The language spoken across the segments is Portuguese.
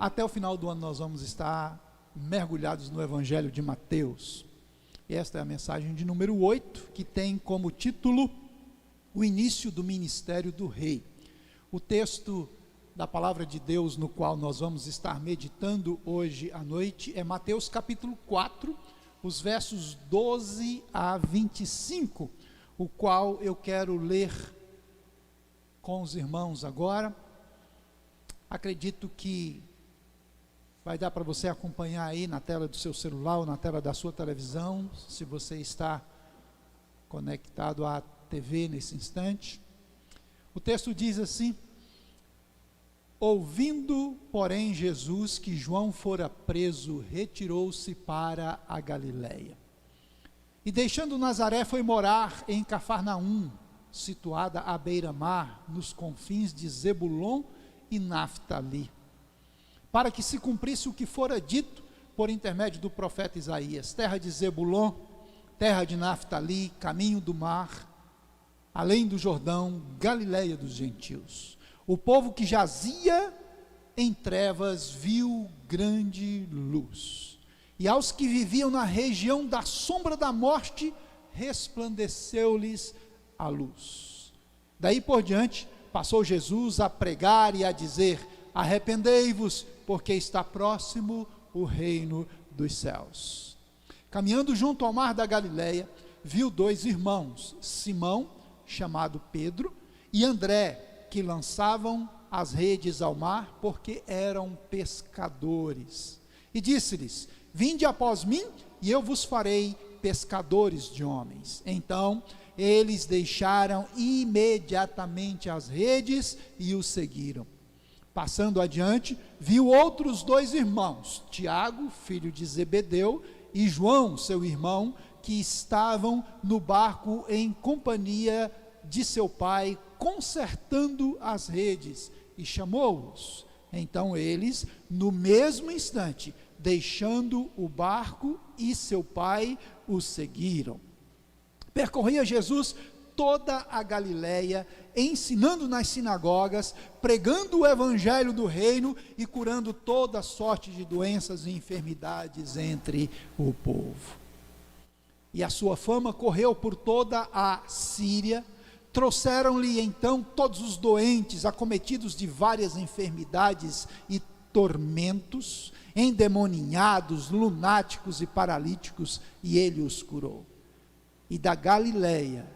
até o final do ano nós vamos estar mergulhados no Evangelho de Mateus. Esta é a mensagem de número 8, que tem como título o início do ministério do rei. O texto da palavra de Deus no qual nós vamos estar meditando hoje à noite é Mateus capítulo 4, os versos 12 a 25, o qual eu quero ler com os irmãos agora. Acredito que vai dar para você acompanhar aí na tela do seu celular ou na tela da sua televisão, se você está conectado à TV nesse instante. O texto diz assim: ouvindo, porém, Jesus que João fora preso, retirou-se para a Galiléia. E deixando Nazaré, foi morar em Cafarnaum, situada à beira-mar, nos confins de Zebulon e Naftali, para que se cumprisse o que fora dito por intermédio do profeta Isaías: terra de Zebulon, terra de Naftali, caminho do mar, além do Jordão, Galiléia dos gentios. O povo que jazia em trevas viu grande luz, e aos que viviam na região da sombra da morte, resplandeceu-lhes a luz. Daí por diante, passou Jesus a pregar e a dizer: arrependei-vos, porque está próximo o reino dos céus. Caminhando junto ao mar da Galiléia, viu dois irmãos, Simão, chamado Pedro, e André, que lançavam as redes ao mar, porque eram pescadores. E disse-lhes: vinde após mim, e eu vos farei pescadores de homens. Então eles deixaram imediatamente as redes e o seguiram. Passando adiante, viu outros dois irmãos, Tiago, filho de Zebedeu, e João, seu irmão, que estavam no barco em companhia de seu pai, consertando as redes, e chamou-os. Então eles, no mesmo instante, deixando o barco e seu pai, o seguiram. Percorria Jesus toda a Galiléia, ensinando nas sinagogas, pregando o evangelho do reino e curando toda sorte de doenças e enfermidades entre o povo. E a sua fama correu por toda a Síria. Trouxeram-lhe então todos os doentes, acometidos de várias enfermidades e tormentos, endemoninhados, lunáticos e paralíticos, e ele os curou. E da Galiléia,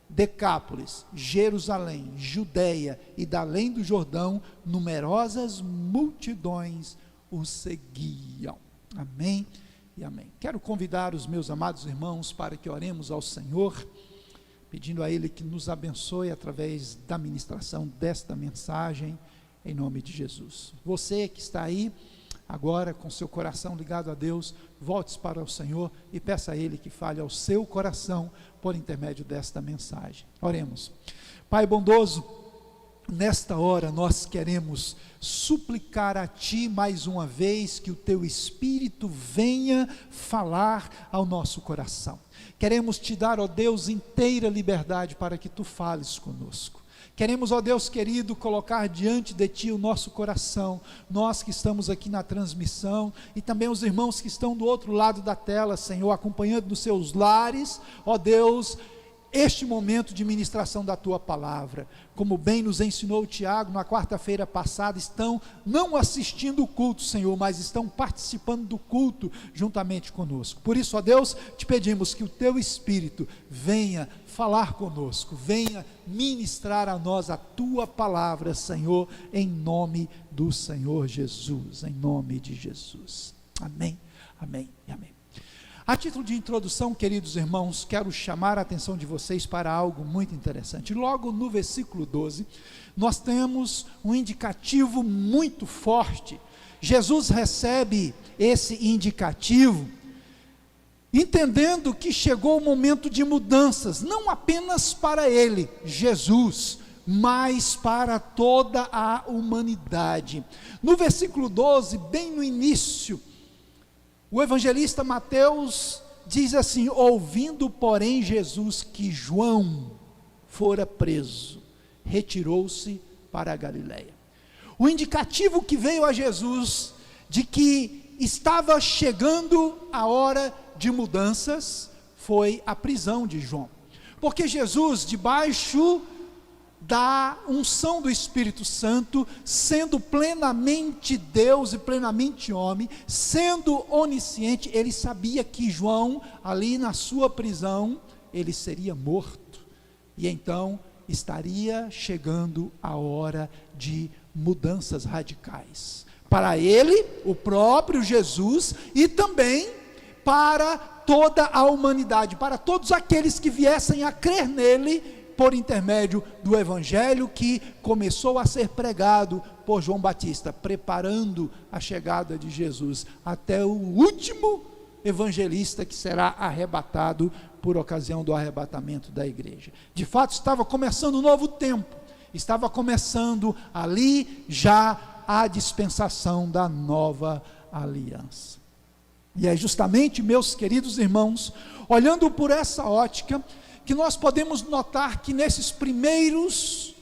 Decápolis, Jerusalém, Judeia e da além do Jordão, numerosas multidões o seguiam. Amém e amém. Quero convidar os meus amados irmãos para que oremos ao Senhor, pedindo a Ele que nos abençoe através da ministração desta mensagem, em nome de Jesus. Você que está aí agora com seu coração ligado a Deus, volte para o Senhor e peça a Ele que fale ao seu coração por intermédio desta mensagem. Oremos. Pai bondoso, nesta hora nós queremos suplicar a Ti mais uma vez que o Teu Espírito venha falar ao nosso coração. Queremos Te dar, ó Deus, inteira liberdade para que Tu fales conosco. Queremos, ó Deus querido, colocar diante de Ti o nosso coração, nós que estamos aqui na transmissão, e também os irmãos que estão do outro lado da tela, Senhor, acompanhando nos seus lares, ó Deus, este momento de ministração da Tua palavra. Como bem nos ensinou o Tiago na quarta-feira passada, estão não assistindo o culto, Senhor, mas estão participando do culto juntamente conosco. Por isso, ó Deus, Te pedimos que o Teu Espírito venha falar conosco, venha ministrar a nós a Tua palavra, Senhor, em nome do Senhor Jesus, em nome de Jesus. Amém, amém e amém. A título de introdução, queridos irmãos, quero chamar a atenção de vocês para algo muito interessante. Logo no versículo 12, nós temos um indicativo muito forte. Jesus recebe esse indicativo, entendendo que chegou o momento de mudanças, não apenas para ele, Jesus, mas para toda a humanidade. No versículo 12, bem no início, o evangelista Mateus diz assim: ouvindo, porém, Jesus que João fora preso, retirou-se para a Galiléia. O indicativo que veio a Jesus de que estava chegando a hora de mudanças foi a prisão de João. Porque Jesus, debaixo da unção do Espírito Santo, sendo plenamente Deus e plenamente homem, sendo onisciente, ele sabia que João, ali na sua prisão, ele seria morto, e então estaria chegando a hora de mudanças radicais, para ele, o próprio Jesus, e também para toda a humanidade, para todos aqueles que viessem a crer nele, por intermédio do evangelho que começou a ser pregado por João Batista, preparando a chegada de Jesus, até o último evangelista que será arrebatado por ocasião do arrebatamento da igreja. De fato, estava começando um novo tempo, estava começando ali já a dispensação da nova aliança. E é justamente, meus queridos irmãos, olhando por essa ótica, que nós podemos notar que nesses primeiros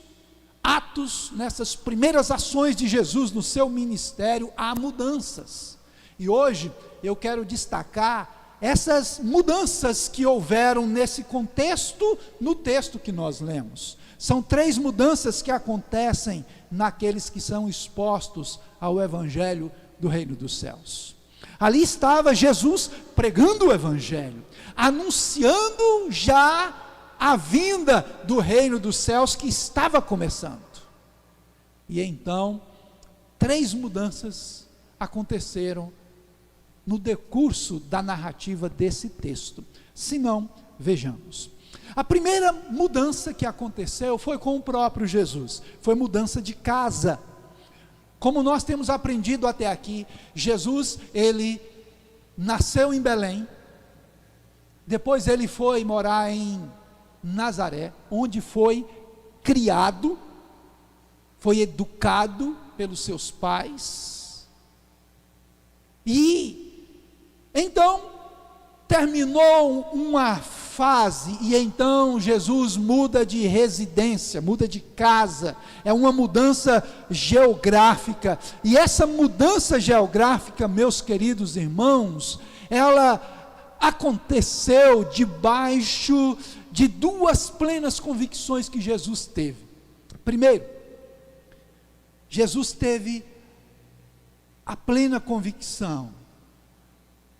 atos, nessas primeiras ações de Jesus no seu ministério, há mudanças. E hoje eu quero destacar essas mudanças que houveram nesse contexto, no texto que nós lemos. São 3 mudanças que acontecem naqueles que são expostos ao evangelho do reino dos céus. Ali estava Jesus pregando o evangelho, anunciando já a vinda do reino dos céus que estava começando. E então, 3 mudanças aconteceram no decurso da narrativa desse texto. Se não, vejamos. A primeira mudança que aconteceu foi com o próprio Jesus, foi mudança de casa. Como nós temos aprendido até aqui, Jesus, ele nasceu em Belém, depois ele foi morar em Nazaré, onde foi criado, foi educado pelos seus pais, e então terminou uma fase, e então Jesus muda de residência, muda de casa, é uma mudança geográfica, e essa mudança geográfica, meus queridos irmãos, ela aconteceu debaixo de 2 plenas convicções que Jesus teve. Primeiro, Jesus teve a plena convicção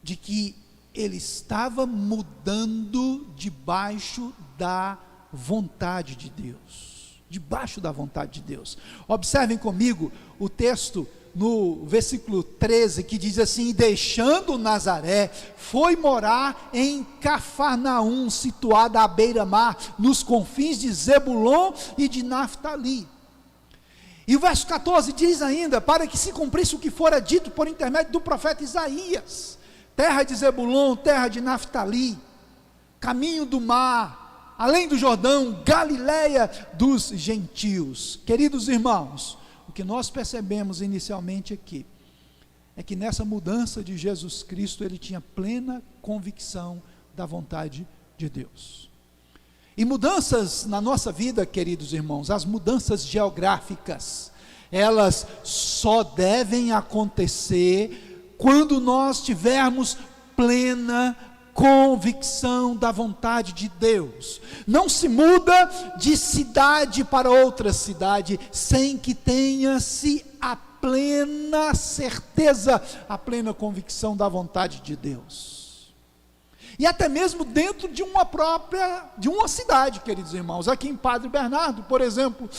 de que ele estava mudando debaixo da vontade de Deus, debaixo da vontade de Deus. Observem comigo o texto no versículo 13, que diz assim: deixando Nazaré, foi morar em Cafarnaum, situada à beira-mar, nos confins de Zebulon e de Naftali. E o verso 14 diz ainda: para que se cumprisse o que fora dito por intermédio do profeta Isaías, terra de Zebulon, terra de Naftali, caminho do mar, além do Jordão, Galileia dos gentios. Queridos irmãos, o que nós percebemos inicialmente aqui, é que nessa mudança de Jesus Cristo, ele tinha plena convicção da vontade de Deus. E mudanças na nossa vida, queridos irmãos, as mudanças geográficas, elas só devem acontecer quando nós tivermos plena convicção da vontade de Deus. Não se muda de cidade para outra cidade sem que tenha-se a plena certeza, a plena convicção da vontade de Deus. E até mesmo dentro de uma cidade, queridos irmãos. Aqui em Padre Bernardo, por exemplo,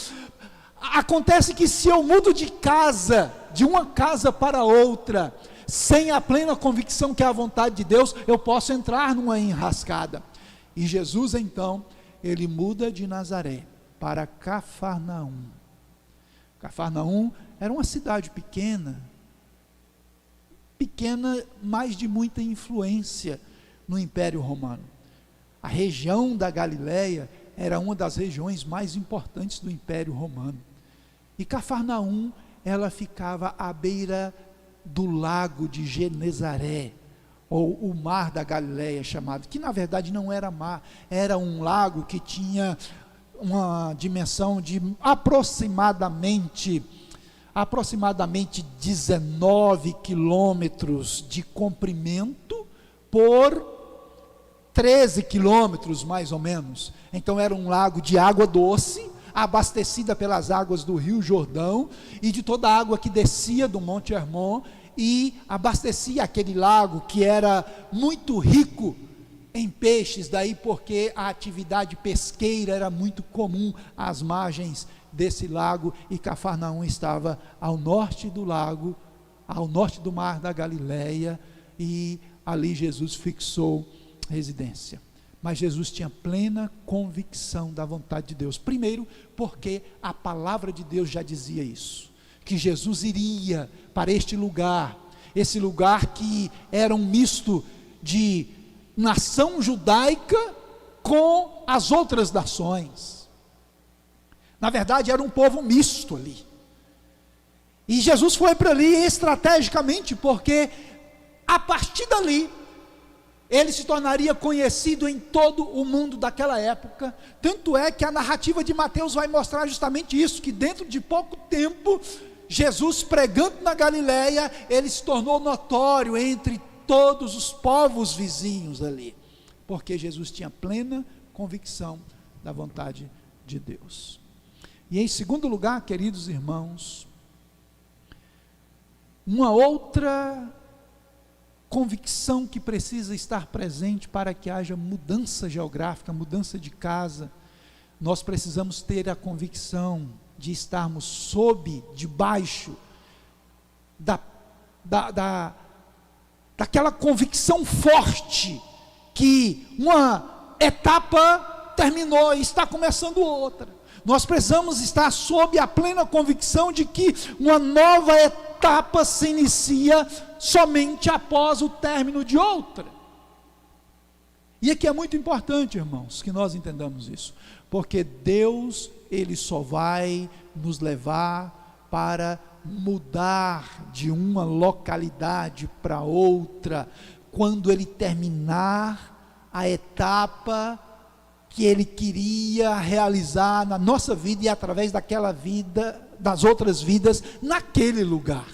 acontece que se eu mudo de casa, de uma casa para outra, sem a plena convicção que é a vontade de Deus, eu posso entrar numa enrascada. E Jesus então, ele muda de Nazaré para Cafarnaum. Cafarnaum era uma cidade pequena, mas de muita influência no Império Romano. A região da Galileia era uma das regiões mais importantes do Império Romano. E Cafarnaum, ela ficava à beira do lago de Genezaré, ou o mar da Galileia chamado, que na verdade não era mar, era um lago que tinha uma dimensão de aproximadamente aproximadamente 19 quilômetros de comprimento por 13 quilômetros mais ou menos. Então era um lago de água doce, abastecida pelas águas do Rio Jordão e de toda a água que descia do Monte Hermon e abastecia aquele lago que era muito rico em peixes, daí porque a atividade pesqueira era muito comum às margens desse lago, e Cafarnaum estava ao norte do lago, ao norte do mar da Galileia, e ali Jesus fixou residência. Mas Jesus tinha plena convicção da vontade de Deus. Primeiro, porque a palavra de Deus já dizia isso, que Jesus iria para este lugar, esse lugar que era um misto de nação judaica com as outras nações. Na verdade era um povo misto ali, e Jesus foi para ali estrategicamente, porque a partir dali ele se tornaria conhecido em todo o mundo daquela época. Tanto é que a narrativa de Mateus vai mostrar justamente isso, que dentro de pouco tempo, Jesus pregando na Galileia, ele se tornou notório entre todos os povos vizinhos ali, porque Jesus tinha plena convicção da vontade de Deus. E em segundo lugar, queridos irmãos, uma outra convicção que precisa estar presente para que haja mudança geográfica, mudança de casa, nós precisamos ter a convicção de estarmos debaixo daquela convicção forte, que uma etapa terminou e está começando outra. Nós precisamos estar sob a plena convicção de que uma nova etapa se inicia somente após o término de outra. E aqui é muito importante, irmãos, que nós entendamos isso, porque Deus, Ele só vai nos levar para mudar de uma localidade para outra, quando Ele terminar a etapa que Ele queria realizar na nossa vida e através daquela vida, das outras vidas, naquele lugar.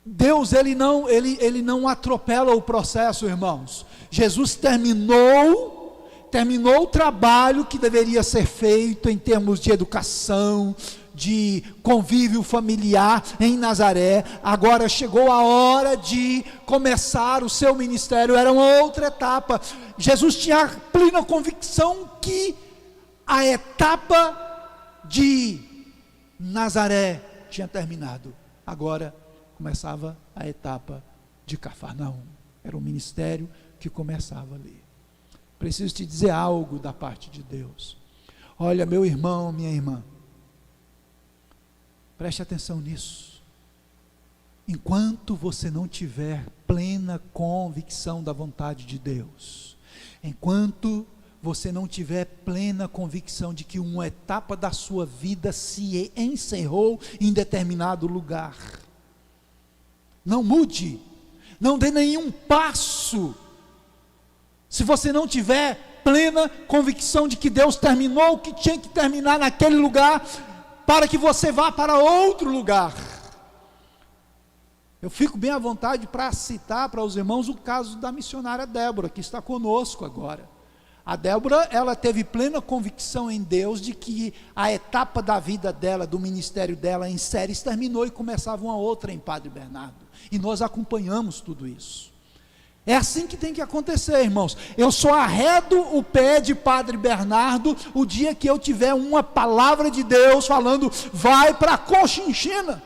Deus, Ele não atropela o processo, irmãos. Jesus terminou o trabalho que deveria ser feito em termos de educação, de convívio familiar em Nazaré. Agora chegou a hora de começar o seu ministério, era uma outra etapa. Jesus tinha a plena convicção que a etapa de Nazaré tinha terminado, agora começava a etapa de Cafarnaum, era um ministério que começava ali. Preciso te dizer algo da parte de Deus. Olha, meu irmão, minha irmã, preste atenção nisso. Enquanto você não tiver plena convicção da vontade de Deus, enquanto você não tiver plena convicção de que uma etapa da sua vida se encerrou em determinado lugar, não mude, não dê nenhum passo, se você não tiver plena convicção de que Deus terminou o que tinha que terminar naquele lugar, para que você vá para outro lugar. Eu fico bem à vontade para citar para os irmãos o caso da missionária Débora, que está conosco agora. A Débora, ela teve plena convicção em Deus de que a etapa da vida dela, do ministério dela em Séries, terminou e começava uma outra em Padre Bernardo, e nós acompanhamos tudo isso. É assim que tem que acontecer, irmãos. Eu só arredo o pé de Padre Bernardo o dia que eu tiver uma palavra de Deus falando: vai para a Cochinchina,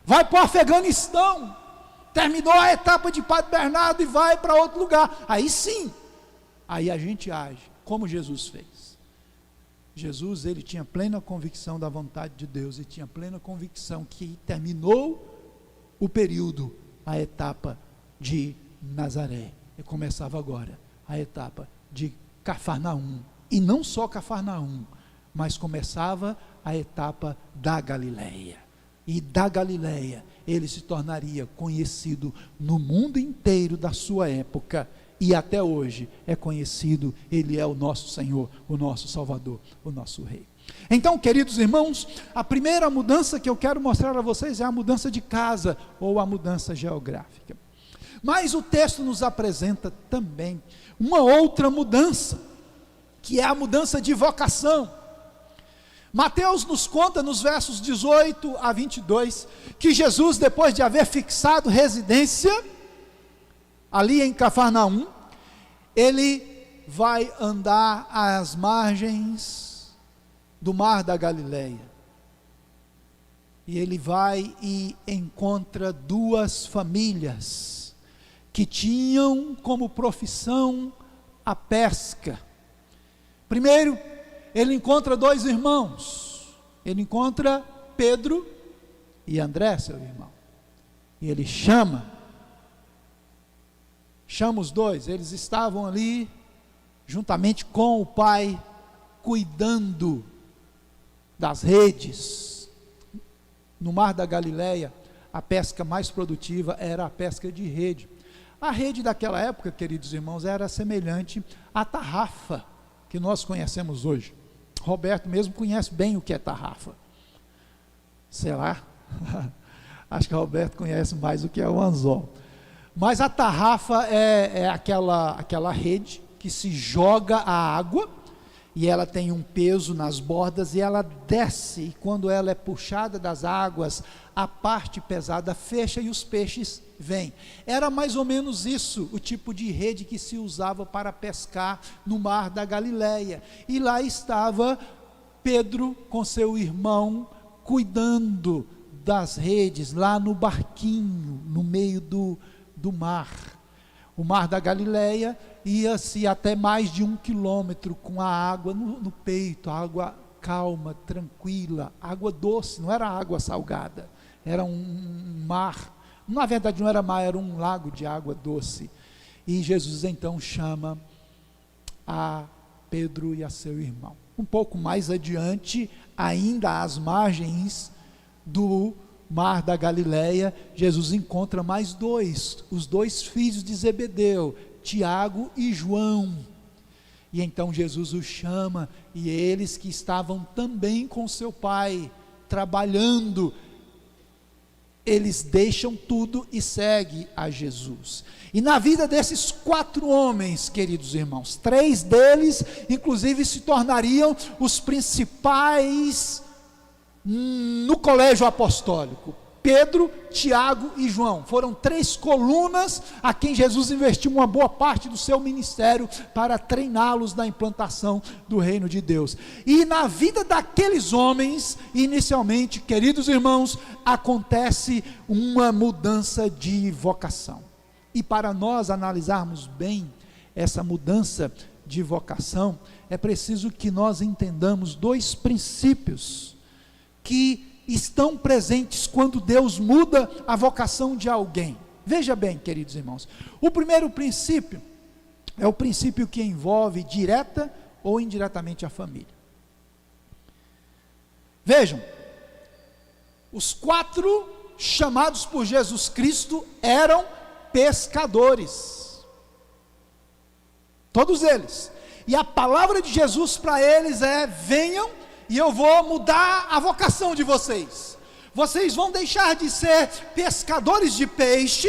vai para o Afeganistão, terminou a etapa de Padre Bernardo e vai para outro lugar. Aí sim, aí a gente age como Jesus fez. Jesus, ele tinha plena convicção da vontade de Deus, e tinha plena convicção que terminou o período, a etapa de Nazaré, e começava agora a etapa de Cafarnaum, e não só Cafarnaum, mas começava a etapa da Galileia, e da Galileia ele se tornaria conhecido no mundo inteiro da sua época, e até hoje é conhecido, Ele é o nosso Senhor, o nosso Salvador, o nosso Rei. Então, queridos irmãos, a primeira mudança que eu quero mostrar a vocês é a mudança de casa, ou a mudança geográfica. Mas o texto nos apresenta também uma outra mudança, que é a mudança de vocação. Mateus nos conta nos versos 18 a 22, que Jesus, depois de haver fixado residência ali em Cafarnaum, ele vai andar às margens do mar da Galileia, e ele vai e encontra duas famílias, que tinham como profissão a pesca. Primeiro, ele encontra dois irmãos, ele encontra Pedro e André, seu irmão, e ele chama os dois. Eles estavam ali, juntamente com o pai, cuidando das redes. No mar da Galileia, a pesca mais produtiva era a pesca de rede. A rede daquela época, queridos irmãos, era semelhante à tarrafa que nós conhecemos hoje. Roberto mesmo conhece bem o que é tarrafa. Sei lá, acho que o Roberto conhece mais o que é o anzol. Mas a tarrafa é aquela rede que se joga a água, e ela tem um peso nas bordas, e ela desce, e quando ela é puxada das águas, a parte pesada fecha e os peixes vêm. Era mais ou menos isso, o tipo de rede que se usava para pescar no mar da Galileia. E lá estava Pedro com seu irmão, cuidando das redes, lá no barquinho, no meio do mar. O mar da Galileia ia-se até mais de 1 quilômetro, com a água no peito, água calma, tranquila, água doce, não era água salgada, era um mar. Na verdade não era mar, era um lago de água doce. E Jesus então chama a Pedro e a seu irmão. Um pouco mais adiante, ainda às margens do mar da Galileia, Jesus encontra mais dois, os dois filhos de Zebedeu, Tiago e João. E então Jesus os chama, e eles que estavam também com seu pai, trabalhando, eles deixam tudo e seguem a Jesus. E na vida desses 4 homens, queridos irmãos, 3 deles, inclusive, se tornariam os principais no colégio apostólico. Pedro, Tiago e João, foram 3 colunas a quem Jesus investiu uma boa parte do seu ministério para treiná-los na implantação do reino de Deus. E na vida daqueles homens, inicialmente, queridos irmãos, acontece uma mudança de vocação. E para nós analisarmos bem essa mudança de vocação, é preciso que nós entendamos 2 princípios que estão presentes quando Deus muda a vocação de alguém. Veja bem, queridos irmãos, o primeiro princípio é o princípio que envolve direta ou indiretamente a família. Vejam, os 4 chamados por Jesus Cristo eram pescadores, todos eles, e a palavra de Jesus para eles é: venham, e eu vou mudar a vocação de vocês. Vocês vão deixar de ser pescadores de peixe,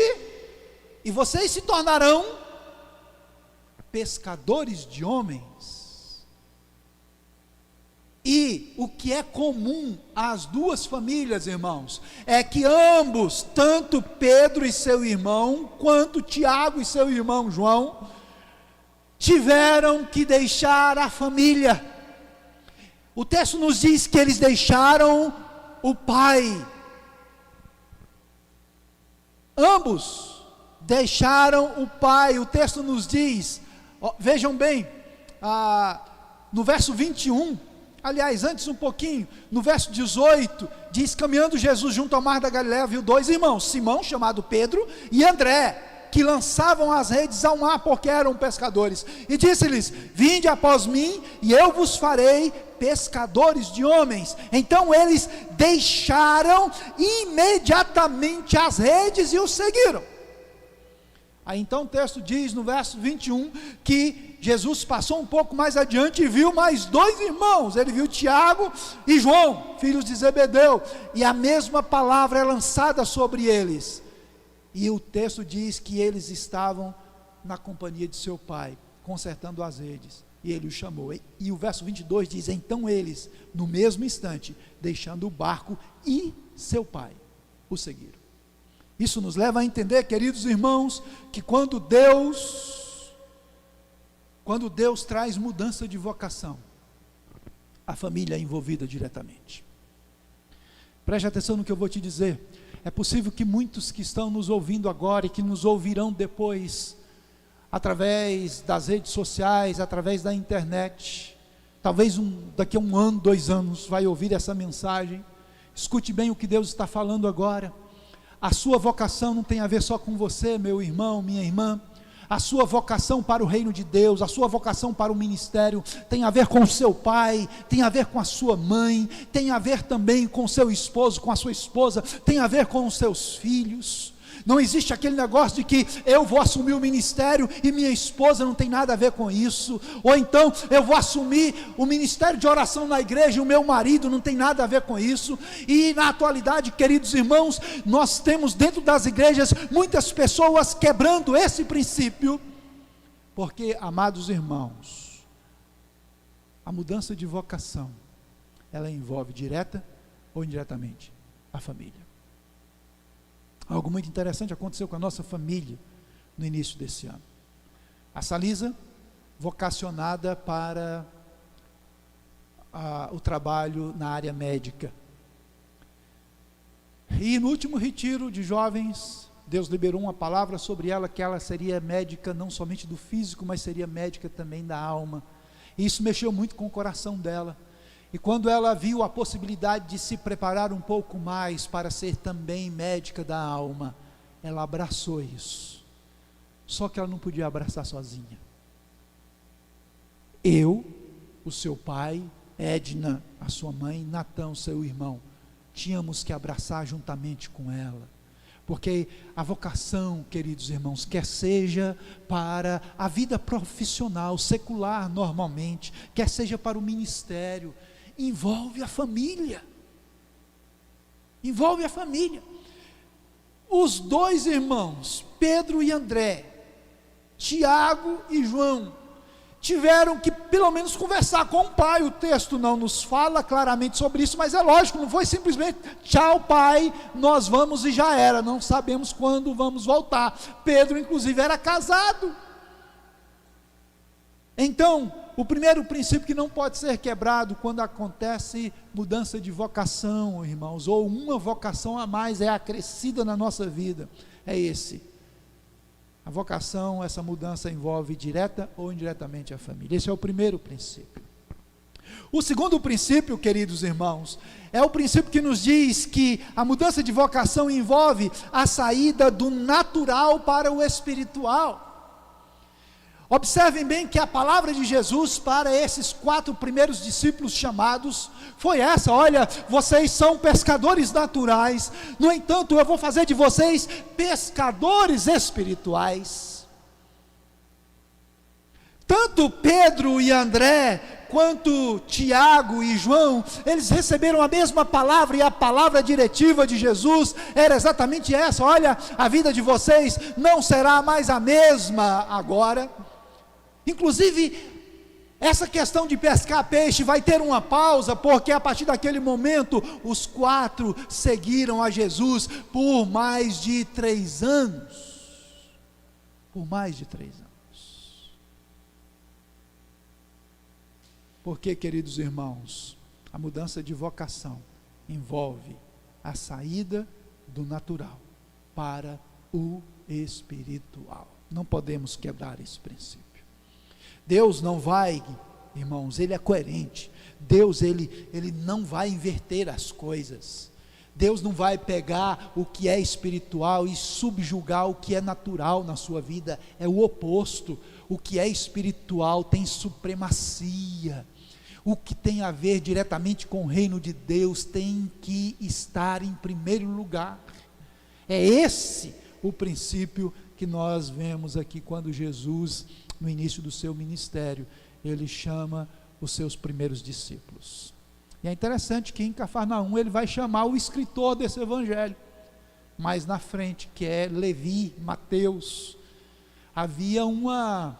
e vocês se tornarão pescadores de homens. E o que é comum às 2 famílias, irmãos, é que ambos, tanto Pedro e seu irmão, quanto Tiago e seu irmão João, tiveram que deixar a família. O texto nos diz que eles deixaram o pai. Ambos deixaram o pai. O texto nos diz, vejam bem, no verso 21, aliás, antes um pouquinho, no verso 18, diz: caminhando Jesus junto ao mar da Galileia, viu 2 irmãos, Simão, chamado Pedro, e André, que lançavam as redes ao mar, porque eram pescadores, e disse-lhes: vinde após mim, e eu vos farei pescadores de homens. Então eles deixaram imediatamente as redes e o seguiram. Aí então o texto diz no verso 21 que Jesus passou um pouco mais adiante e viu mais dois irmãos. Ele viu Tiago e João, filhos de Zebedeu, e a mesma palavra é lançada sobre eles. E o texto diz que eles estavam na companhia de seu pai, consertando as redes, e ele os chamou. E o verso 22 diz: então eles, no mesmo instante, deixando o barco e seu pai, o seguiram. Isso nos leva a entender, queridos irmãos, que quando Deus traz mudança de vocação, a família é envolvida diretamente. Preste atenção no que eu vou te dizer. É possível que muitos que estão nos ouvindo agora e que nos ouvirão depois, através das redes sociais, através da internet, talvez daqui a 1 ano, 2 anos, vai ouvir essa mensagem. Escute bem o que Deus está falando agora. A sua vocação não tem a ver só com você, meu irmão, minha irmã. A sua vocação para o reino de Deus, a sua vocação para o ministério, tem a ver com o seu pai, tem a ver com a sua mãe, tem a ver também com o seu esposo, com a sua esposa, tem a ver com os seus filhos. Não existe aquele negócio de que eu vou assumir o ministério e minha esposa não tem nada a ver com isso, ou então eu vou assumir o ministério de oração na igreja e o meu marido não tem nada a ver com isso. E na atualidade, queridos irmãos, nós temos dentro das igrejas muitas pessoas quebrando esse princípio, porque, amados irmãos, a mudança de vocação, ela envolve direta ou indiretamente a família. Algo muito interessante aconteceu com a nossa família no início desse ano. A Salisa, vocacionada para o trabalho na área médica. E no último retiro de jovens, Deus liberou uma palavra sobre ela, que ela seria médica não somente do físico, mas seria médica também da alma. E isso mexeu muito com o coração dela. E quando ela viu a possibilidade de se preparar um pouco mais para ser também médica da alma, ela abraçou isso. Só que ela não podia abraçar sozinha. Eu, o seu pai, Edna, a sua mãe, Natão, seu irmão, tínhamos que abraçar juntamente com ela. Porque a vocação, queridos irmãos, quer seja para a vida profissional, secular normalmente, quer seja para o ministério, envolve a família. Envolve a família. Os dois irmãos, Pedro e André, Tiago e João, tiveram que pelo menos conversar com o pai. O texto não nos fala claramente sobre isso, mas é lógico, não foi simplesmente tchau pai, nós vamos e já era, não sabemos quando vamos voltar. Pedro inclusive era casado. Então, o primeiro princípio que não pode ser quebrado quando acontece mudança de vocação, irmãos, ou uma vocação a mais é acrescida na nossa vida, é esse. A vocação, essa mudança envolve direta ou indiretamente a família. Esse é o primeiro princípio. O segundo princípio, queridos irmãos, é o princípio que nos diz que a mudança de vocação envolve a saída do natural para o espiritual. Observem bem que a palavra de Jesus para esses 4 primeiros discípulos chamados foi essa: olha, vocês são pescadores naturais, no entanto eu vou fazer de vocês pescadores espirituais. Tanto Pedro e André, quanto Tiago e João, eles receberam a mesma palavra, e a palavra diretiva de Jesus era exatamente essa: olha, a vida de vocês não será mais a mesma agora. Inclusive, essa questão de pescar peixe vai ter uma pausa, porque a partir daquele momento, os 4 seguiram a Jesus por mais de 3 anos. Por mais de 3 anos. Porque, queridos irmãos, a mudança de vocação envolve a saída do natural para o espiritual. Não podemos quebrar esse princípio. Deus não vai, irmãos, Ele é coerente. Deus, Ele não vai inverter as coisas. Deus não vai pegar o que é espiritual e subjugar o que é natural na sua vida. É o oposto. O que é espiritual tem supremacia. O que tem a ver diretamente com o reino de Deus tem que estar em primeiro lugar. É esse o princípio que nós vemos aqui quando Jesus, no início do seu ministério, ele chama os seus primeiros discípulos. E é interessante que em Cafarnaum ele vai chamar o escritor desse evangelho, mais na frente, que é Levi, Mateus. Havia uma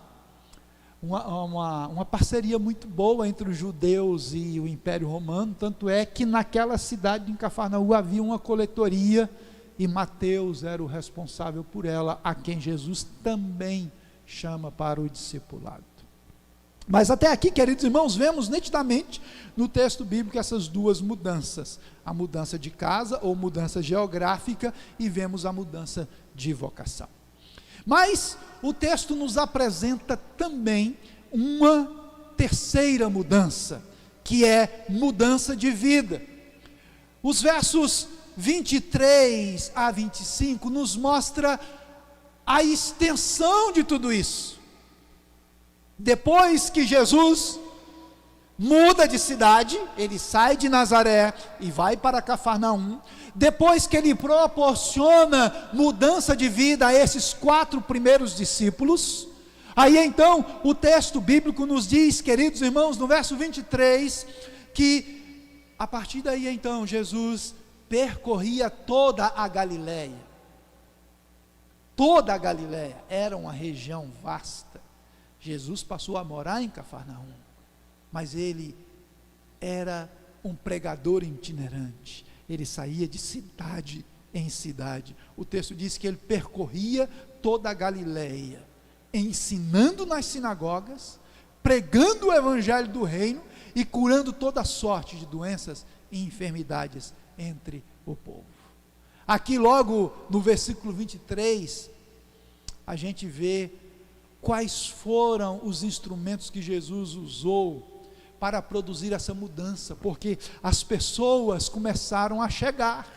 parceria muito boa entre os judeus e o Império Romano, tanto é que naquela cidade de Cafarnaum havia uma coletoria, e Mateus era o responsável por ela, a quem Jesus também chama para o discipulado. Mas até aqui, queridos irmãos, vemos nitidamente no texto bíblico essas duas mudanças, a mudança de casa ou mudança geográfica, e vemos a mudança de vocação. Mas o texto nos apresenta também uma terceira mudança, que é mudança de vida. Os versos 23 a 25 nos mostra a extensão de tudo isso. Depois que Jesus muda de cidade, ele sai de Nazaré e vai para Cafarnaum, depois que ele proporciona mudança de vida a esses 4 primeiros discípulos, aí então o texto bíblico nos diz, queridos irmãos, no verso 23, que a partir daí então Jesus percorria toda a Galileia. Toda a Galileia era uma região vasta. Jesus passou a morar em Cafarnaum, mas ele era um pregador itinerante, ele saía de cidade em cidade. O texto diz que ele percorria toda a Galileia, ensinando nas sinagogas, pregando o evangelho do reino e curando toda sorte de doenças e enfermidades entre o povo. Aqui logo no versículo 23, a gente vê quais foram os instrumentos que Jesus usou para produzir essa mudança, porque as pessoas começaram a chegar,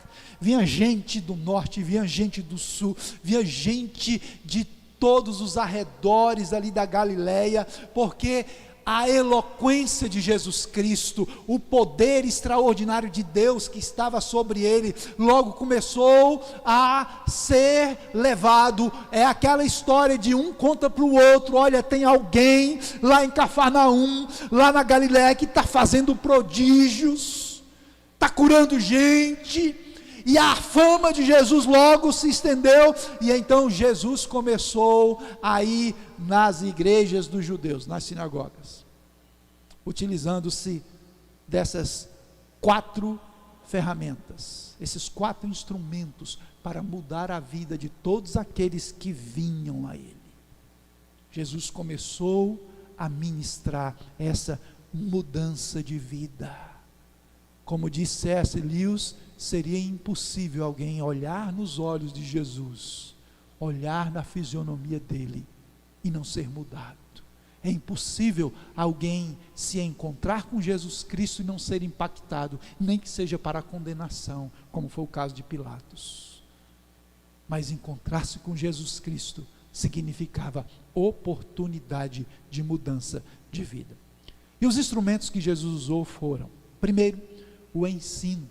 vinha gente do norte, vinha gente do sul, vinha gente de todos os arredores ali da Galileia, porque a eloquência de Jesus Cristo, o poder extraordinário de Deus que estava sobre ele, logo começou a ser levado. É aquela história de um conta para o outro: olha, tem alguém lá em Cafarnaum, lá na Galileia, que está fazendo prodígios, está curando gente. E a fama de Jesus logo se estendeu, e então Jesus começou a ir nas igrejas dos judeus, nas sinagogas, utilizando-se dessas 4 ferramentas, esses 4 instrumentos para mudar a vida de todos aqueles que vinham a ele. Jesus começou a ministrar essa mudança de vida. Como disse C.S. Lewis, seria impossível alguém olhar nos olhos de Jesus, olhar na fisionomia dele e não ser mudado. É impossível alguém se encontrar com Jesus Cristo e não ser impactado, nem que seja para a condenação, como foi o caso de Pilatos. Mas encontrar-se com Jesus Cristo significava oportunidade de mudança de vida. E os instrumentos que Jesus usou foram, primeiro, o ensino.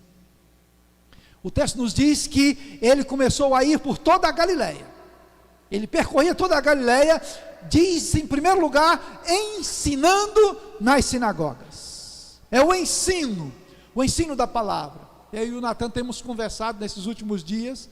O texto nos diz que ele começou a ir por toda a Galileia. Ele percorria toda a Galileia, diz em primeiro lugar, ensinando nas sinagogas. É o ensino da palavra. Eu e o Natan temos conversado nesses últimos dias,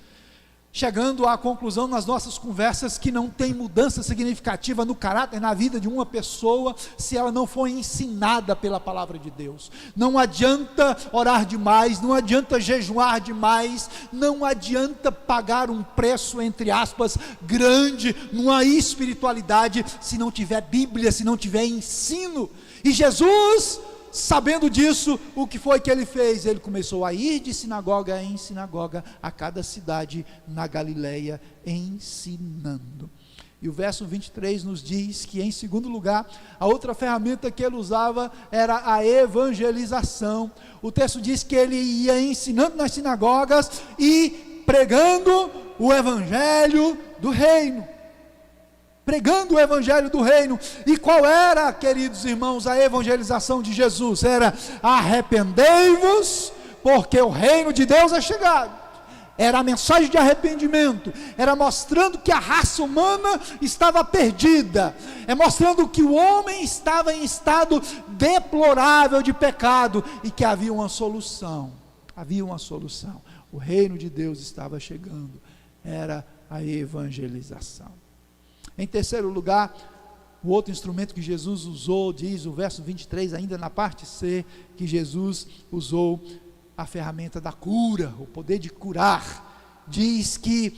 chegando à conclusão nas nossas conversas que não tem mudança significativa no caráter, na vida de uma pessoa, se ela não for ensinada pela palavra de Deus. Não adianta orar demais, não adianta jejuar demais, não adianta pagar um preço, entre aspas, grande, numa espiritualidade, se não tiver Bíblia, se não tiver ensino. E Jesus, sabendo disso, o que foi que ele fez? Ele começou a ir de sinagoga em sinagoga, a cada cidade na Galileia, ensinando. E o verso 23 nos diz que, em segundo lugar, a outra ferramenta que ele usava era a evangelização. O texto diz que ele ia ensinando nas sinagogas e pregando o evangelho do reino. Pregando o evangelho do reino. E qual era, queridos irmãos, a evangelização de Jesus? Era: arrependei-vos, porque o reino de Deus é chegado. era a mensagem de arrependimento, era mostrando que a raça humana estava perdida, mostrando que o homem estava em estado deplorável de pecado, e que havia uma solução, o reino de Deus estava chegando, era a evangelização. Em terceiro lugar, o outro instrumento que Jesus usou, diz o verso 23, ainda na parte C, que Jesus usou a ferramenta da cura, o poder de curar. Diz que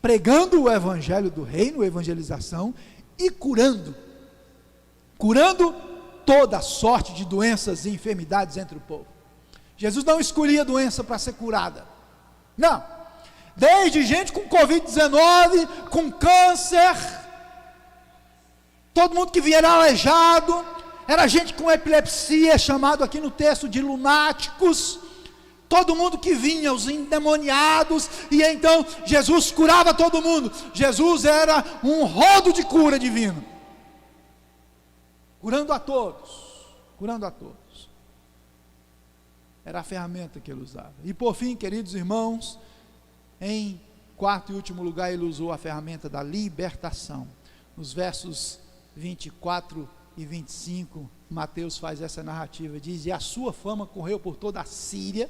pregando o evangelho do reino, evangelização, e curando toda sorte de doenças e enfermidades entre o povo. Jesus não escolhia doença para ser curada, não, desde gente com Covid-19, com câncer, todo mundo que viera aleijado, era gente com epilepsia, chamado aqui no texto de lunáticos, todo mundo que vinha, os endemoniados, e então Jesus curava todo mundo. Jesus era um rodo de cura divino, curando a todos, era a ferramenta que ele usava. E por fim, queridos irmãos, em quarto e último lugar, ele usou a ferramenta da libertação. Nos versos 24 e 25, Mateus faz essa narrativa, diz: e a sua fama correu por toda a Síria,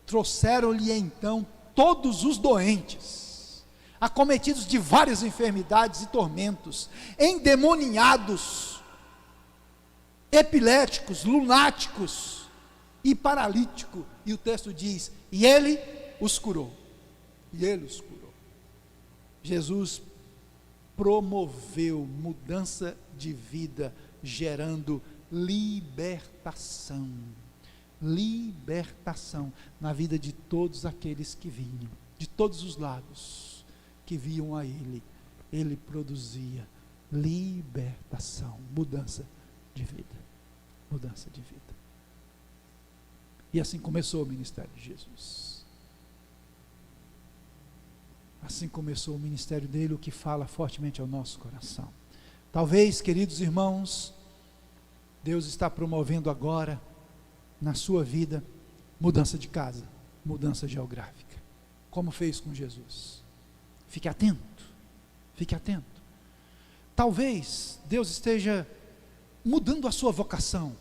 trouxeram-lhe então todos os doentes, acometidos de várias enfermidades e tormentos, endemoniados, epiléticos, lunáticos e paralítico, e o texto diz, e ele os curou, Jesus promoveu mudança de vida, gerando libertação na vida de todos aqueles que vinham, de todos os lados, que viam a ele. Ele produzia libertação, mudança de vida. E assim começou o ministério de Jesus. Assim começou o ministério dele, o que fala fortemente ao nosso coração. Talvez, queridos irmãos, Deus está promovendo agora, na sua vida, mudança de casa, mudança geográfica, como fez com Jesus. Fique atento. Talvez Deus esteja mudando a sua vocação.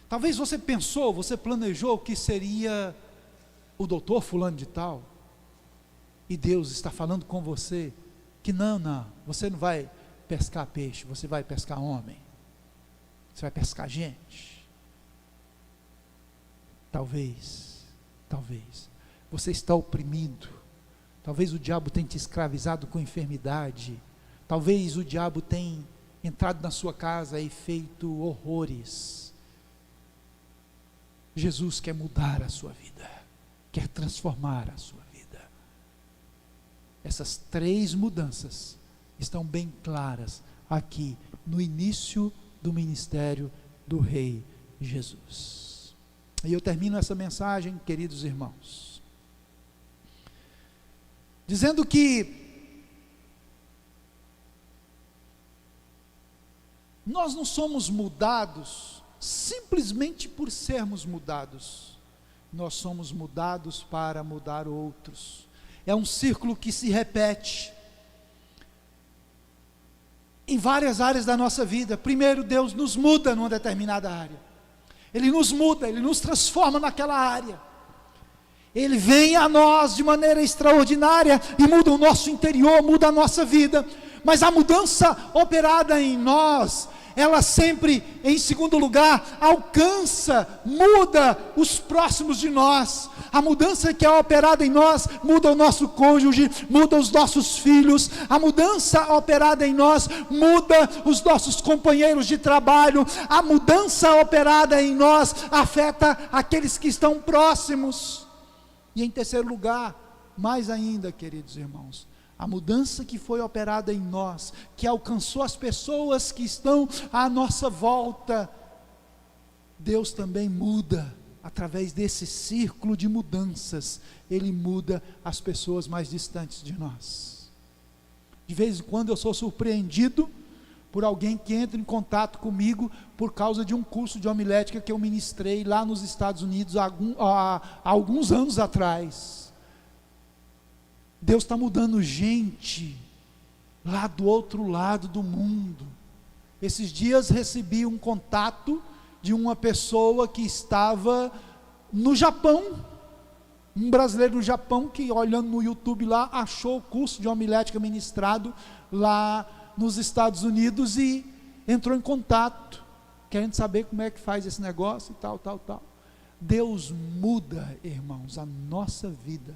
Talvez você pensou, você planejou que seria o doutor fulano de tal, e Deus está falando com você, que não, você não vai pescar peixe, você vai pescar homem, você vai pescar gente. Talvez, você está oprimido, talvez o diabo tenha te escravizado com enfermidade, talvez o diabo tenha entrado na sua casa e feito horrores. Jesus quer mudar a sua vida, quer transformar a sua vida. Essas 3 mudanças estão bem claras aqui no início do ministério do Rei Jesus. E eu termino essa mensagem, queridos irmãos, dizendo que nós não somos mudados simplesmente por sermos mudados, nós somos mudados para mudar outros. É um círculo que se repete em várias áreas da nossa vida. Primeiro, Deus nos muda numa determinada área, Ele nos muda, Ele nos transforma naquela área, Ele vem a nós de maneira extraordinária e muda o nosso interior, muda a nossa vida. Mas a mudança operada em nós, ela sempre, em segundo lugar, alcança, muda os próximos de nós. A mudança que é operada em nós, muda o nosso cônjuge, muda os nossos filhos. A mudança operada em nós, muda os nossos companheiros de trabalho. A mudança operada em nós, afeta aqueles que estão próximos. E em terceiro lugar, mais ainda, queridos irmãos, a mudança que foi operada em nós, que alcançou as pessoas que estão à nossa volta, Deus também muda, através desse círculo de mudanças, Ele muda as pessoas mais distantes de nós. De vez em quando eu sou surpreendido por alguém que entra em contato comigo, por causa de um curso de homilética que eu ministrei lá nos Estados Unidos há alguns anos atrás. Deus está mudando gente lá do outro lado do mundo. Esses dias recebi um contato de uma pessoa que estava no Japão, um brasileiro no Japão, que olhando no YouTube lá, achou o curso de homilética ministrado lá nos Estados Unidos e entrou em contato, querendo saber como é que faz esse negócio e tal. Deus muda, irmãos, a nossa vida,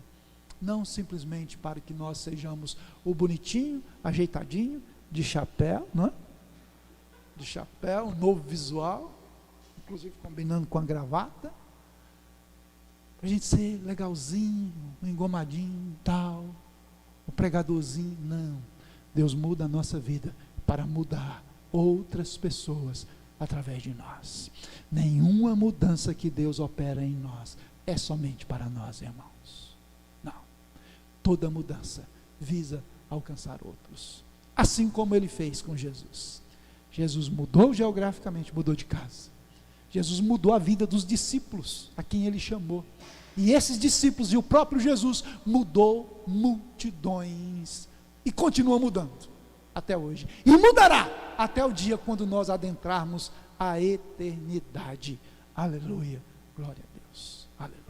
não simplesmente para que nós sejamos o bonitinho, ajeitadinho, de chapéu, não é? De chapéu, um novo visual, inclusive combinando com a gravata, para a gente ser legalzinho, engomadinho, tal, o pregadorzinho. Não, Deus muda a nossa vida para mudar outras pessoas através de nós. Nenhuma mudança que Deus opera em nós é somente para nós, irmãos. Não, toda mudança visa alcançar outros, assim como Ele fez com Jesus. Jesus mudou geograficamente, mudou de casa. Jesus mudou a vida dos discípulos, a quem Ele chamou, e esses discípulos e o próprio Jesus mudou multidões, e continua mudando até hoje, e mudará até o dia quando nós adentrarmos a eternidade. Aleluia, glória a Deus, aleluia.